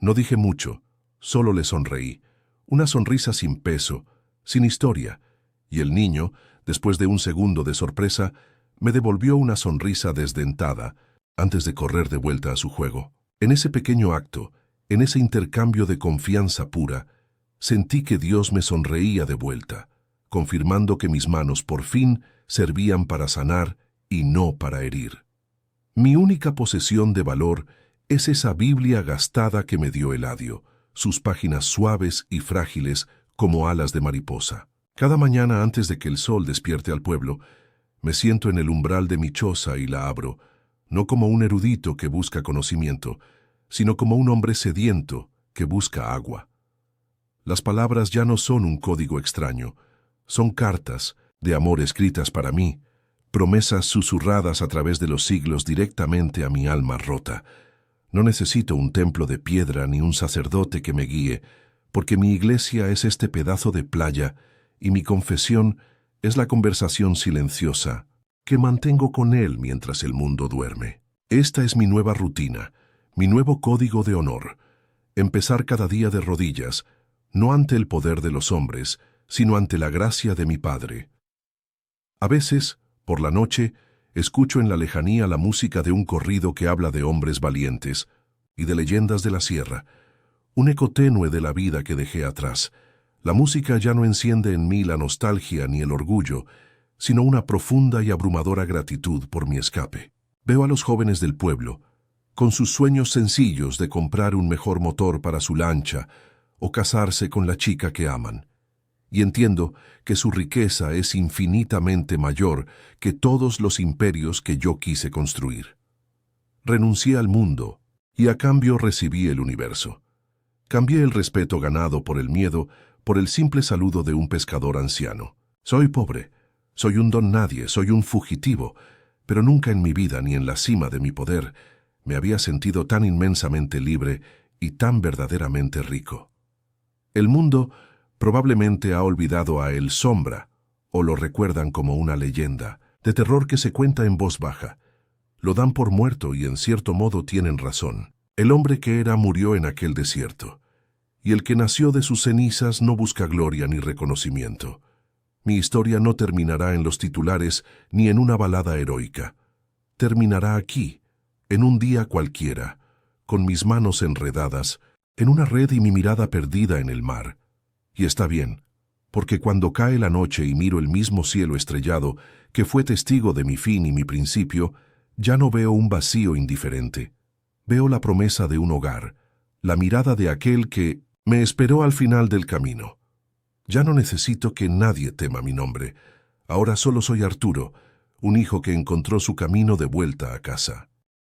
No dije mucho, solo le sonreí, una sonrisa sin peso, sin historia, y el niño, después de un segundo de sorpresa, me devolvió una sonrisa desdentada antes de correr de vuelta a su juego. En ese pequeño acto, en ese intercambio de confianza pura, sentí que Dios me sonreía de vuelta, confirmando que mis manos por fin servían para sanar y no para herir. Mi única posesión de valor es esa Biblia gastada que me dio Eladio, sus páginas suaves y frágiles como alas de mariposa. Cada mañana antes de que el sol despierte al pueblo, me siento en el umbral de mi choza y la abro, no como un erudito que busca conocimiento, sino como un hombre sediento que busca agua. Las palabras ya no son un código extraño, son cartas de amor escritas para mí, promesas susurradas a través de los siglos directamente a mi alma rota. No necesito un templo de piedra ni un sacerdote que me guíe, porque mi iglesia es este pedazo de playa y mi confesión es la conversación silenciosa que mantengo con él mientras el mundo duerme. Esta es mi nueva rutina, mi nuevo código de honor. Empezar cada día de rodillas, no ante el poder de los hombres, sino ante la gracia de mi Padre. A veces, por la noche, escucho en la lejanía la música de un corrido que habla de hombres valientes y de leyendas de la sierra, un eco tenue de la vida que dejé atrás. La música ya no enciende en mí la nostalgia ni el orgullo, sino una profunda y abrumadora gratitud por mi escape. Veo a los jóvenes del pueblo, con sus sueños sencillos de comprar un mejor motor para su lancha o casarse con la chica que aman, y entiendo que su riqueza es infinitamente mayor que todos los imperios que yo quise construir. Renuncié al mundo y a cambio recibí el universo. Cambié el respeto ganado por el miedo por el simple saludo de un pescador anciano. Soy pobre, soy un don nadie, soy un fugitivo, pero nunca en mi vida ni en la cima de mi poder me había sentido tan inmensamente libre y tan verdaderamente rico. El mundo probablemente ha olvidado a El Sombra, o lo recuerdan como una leyenda de terror que se cuenta en voz baja. Lo dan por muerto y en cierto modo tienen razón. El hombre que era murió en aquel desierto, y el que nació de sus cenizas no busca gloria ni reconocimiento. Mi historia no terminará en los titulares ni en una balada heroica. Terminará aquí, en un día cualquiera, con mis manos enredadas en una red y mi mirada perdida en el mar. Y está bien, porque cuando cae la noche y miro el mismo cielo estrellado que fue testigo de mi fin y mi principio, ya no veo un vacío indiferente. Veo la promesa de un hogar, la mirada de aquel que me esperó al final del camino. Ya no necesito que nadie tema mi nombre. Ahora solo soy Arturo, un hijo que encontró su camino de vuelta a casa.